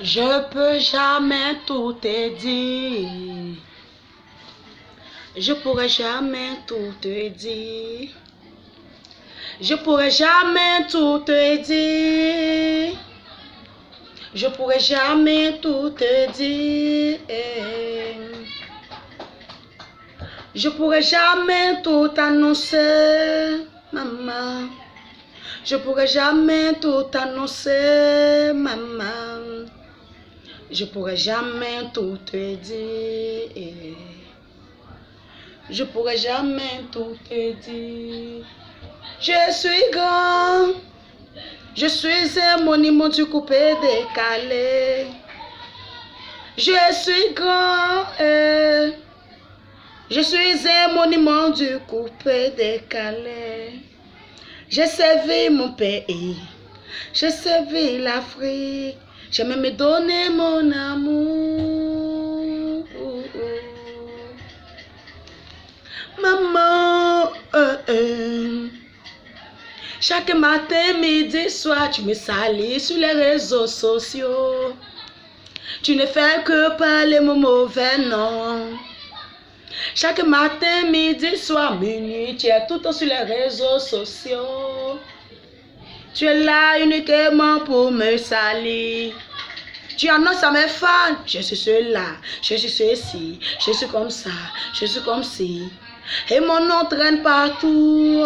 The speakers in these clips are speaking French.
Je peux jamais tout te dire. Je pourrais jamais tout te dire. Je pourrais jamais tout te dire. Je pourrais jamais tout te dire. Je pourrais jamais tout annoncer, maman. Je pourrais jamais tout annoncer, maman. Je pourrais jamais tout te dire. Je pourrais jamais tout te dire. Je suis grand. Je suis un monument du coupé décalé. Je suis grand. Je suis un monument du coupé décalé. J'ai servi mon pays. J'ai servi l'Afrique. J'ai même donné mon amour. Maman, chaque matin, midi, soir, tu me salis sur les réseaux sociaux. Tu ne fais que parler mon mauvais nom. Chaque matin, midi, soir, minuit, tu es tout le temps sur les réseaux sociaux. Tu es là uniquement pour me salir. Tu annonces à mes fans, je suis cela, je suis ceci, je suis comme ça, je suis comme ci. Et mon nom traîne partout.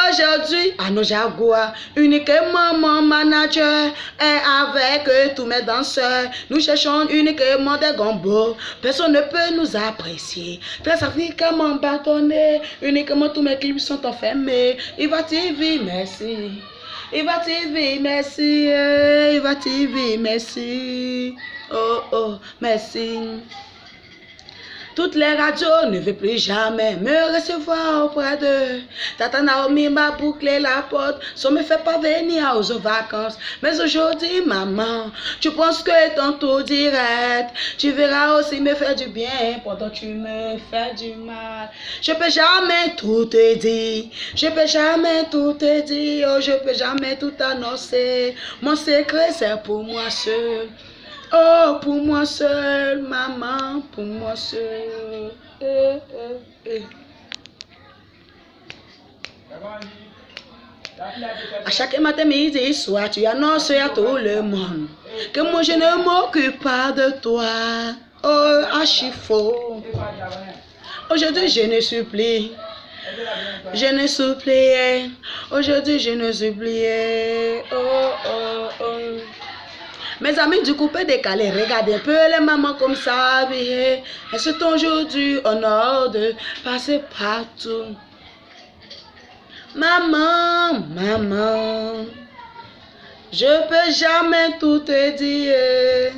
Aujourd'hui, à nos jaguars, uniquement mon manager est avec tous mes danseurs. Nous cherchons uniquement des gombos. Personne ne peut nous apprécier. Très africalement bâtonné, uniquement tous mes clips sont enfermés. Iva TV, merci. Iva TV, merci. Iva TV, merci. Oh, oh, merci. Toutes les radios ne veulent plus jamais me recevoir auprès d'eux. Tata Naomi m'a bouclé la porte, ça me fait pas venir aux vacances. Mais aujourd'hui, maman, tu penses que ton tour direct, tu verras aussi me faire du bien pendant que tu me fais du mal. Je peux jamais tout te dire, je peux jamais tout te dire, oh, je peux jamais tout annoncer. Mon secret, c'est pour moi seul. Oh, pour moi seul, maman, pour moi seul. À chaque matin, midi et soir, tu annonces à tout le monde que moi je ne m'occupe pas de toi. Oh, archi-faux. Aujourd'hui, je ne supplie. Je ne supplie. Aujourd'hui, je ne supplie. Oh, oh, oh. Mes amis du coupé décalé, regardez un peu les mamans comme ça habillées. Elles sont aujourd'hui en ordre de passer partout. Maman, maman, je peux jamais tout te dire.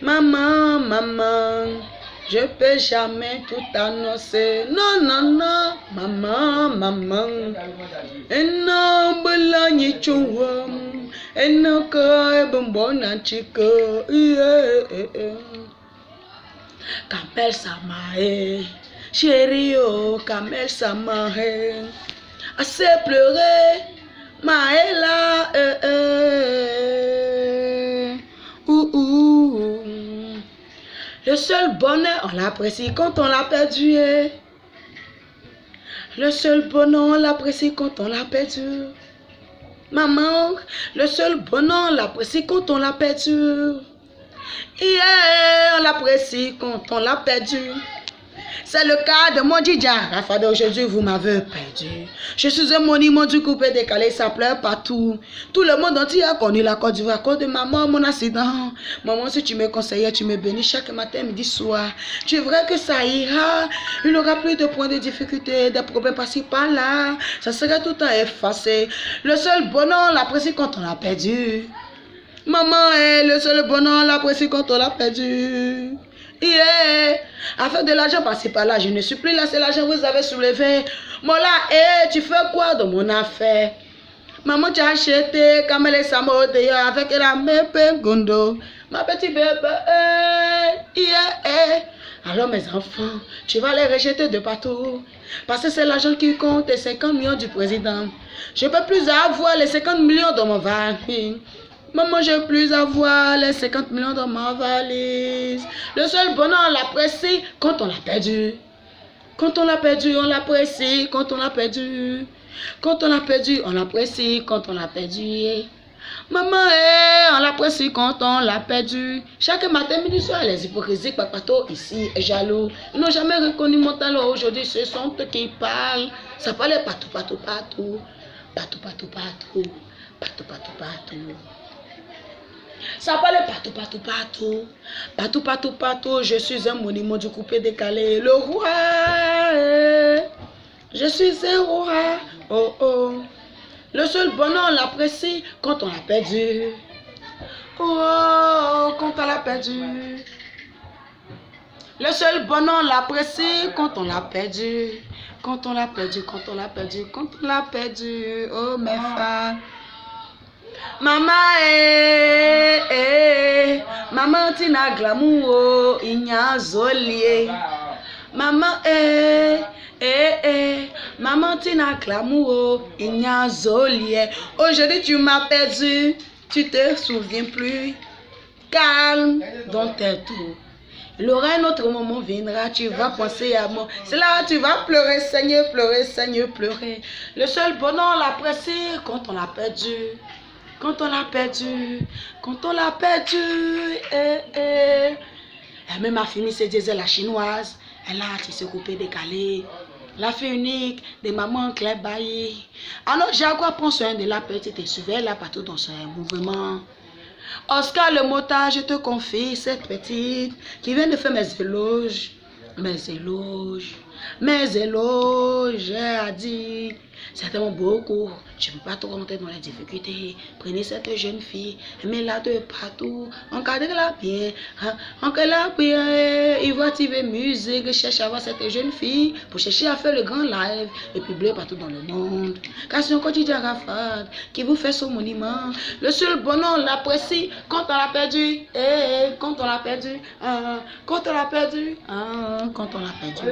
Maman, maman, je peux jamais tout annoncer. Non, non, non, maman, maman. Non, belani chouam. Kamel Samae, chérie, oh, Kamel Samae, assez pleurer, Maëla, Le seul bonheur, on l'apprécie quand on l'a perdu. Le seul bonheur, on l'apprécie quand on l'a perdu. Maman, le seul bonheur, on l'apprécie quand on l'a perdu. On l'apprécie quand on l'a perdu. C'est le cas de mon Djidja. Rafa d'aujourd'hui, vous m'avez perdu. Je suis un monument du coupé décalé, ça pleure partout. Tout le monde entier a connu la Côte d'Ivoire à cause de maman, mon accident. Maman, si tu me conseillais, tu me bénis chaque matin, midi, soir. Tu es vrai que ça ira. Il n'y aura plus de points de difficulté, des problèmes par-ci, par-là. Ça sera tout le temps effacé. Le seul bonheur, on l'apprécie quand on l'a perdu. Maman, le seul bonheur, on l'apprécie quand on l'a perdu. Afin de l'argent passer par là, je ne suis plus là, c'est l'argent que vous avez soulevé. Moi là, tu fais quoi dans mon affaire? Maman, tu as acheté Kamele Samode avec la même gondo. Ma petite bébé, Alors mes enfants, tu vas les rejeter de partout. Parce que c'est l'argent qui compte, les 50 millions du président. Je ne peux plus avoir les 50 millions dans mon ventre. Maman, je veux plus avoir les 50 millions dans ma valise. Le seul bonheur, on l'apprécie quand on l'a perdu. Quand on l'a perdu, on l'apprécie. Quand on l'a perdu. Quand on l'a perdu, on l'apprécie. Quand on l'a perdu. Maman, on l'apprécie quand on l'a perdu. Chaque matin, midi, soir, les hypocrisies, papato, ici, est jaloux. Ils n'ont jamais reconnu mon talent. Aujourd'hui, ce sont eux qui parlent. Ça parlait partout, partout, partout. Partout, partout, partout. Partout, partout, partout. Ça parlait partout, partout, partout. Partout, partout, partout. Je suis un monument du coupé décalé. Le roi. Je suis un roi. Oh, oh. Le seul bonheur, on l'apprécie quand on l'a perdu. Oh, quand on l'a perdu. Le seul bonheur, on l'apprécie quand on l'a perdu. Quand on l'a perdu, quand on l'a perdu, quand on l'a perdu. Oh, mes femmes. Maman, maman tina glamour, inya zolie. Maman, maman tina glamour, inya zolie. Aujourd'hui tu m'as perdu, tu te souviens plus. Calme dans tes tours. Il aura un autre moment viendra, tu vas penser à moi. C'est là tu vas pleurer, saigner, pleurer, saigner, pleurer. Le seul bonheur, on l'apprécie quand on l'a perdu. Quand on l'a perdu, quand on l'a perdu, Même ma fille se disait la chinoise, elle a tissé coupé décalé. La fille unique de maman Claire Bailly. Alors Jaguar prend soin de la petite et surveille la partout dans son mouvement. Oscar le motard, je te confie cette petite qui vient de faire mes éloges. Mes éloges, a dit, certainement beaucoup, je ne peux pas trop rentrer dans les difficultés. Prenez cette jeune fille, aimez-la de partout, encadrez-la bien, encadrez-la bien, il va tirer musique, cherche à voir cette jeune fille, pour chercher à faire le grand live, et publier partout dans le monde. Car c'est un quotidien rafade qui vous fait son monument. Le seul bonheur, on l'apprécie quand on l'a perdu, quand on l'a perdu, quand on l'a perdu, quand on l'a perdu.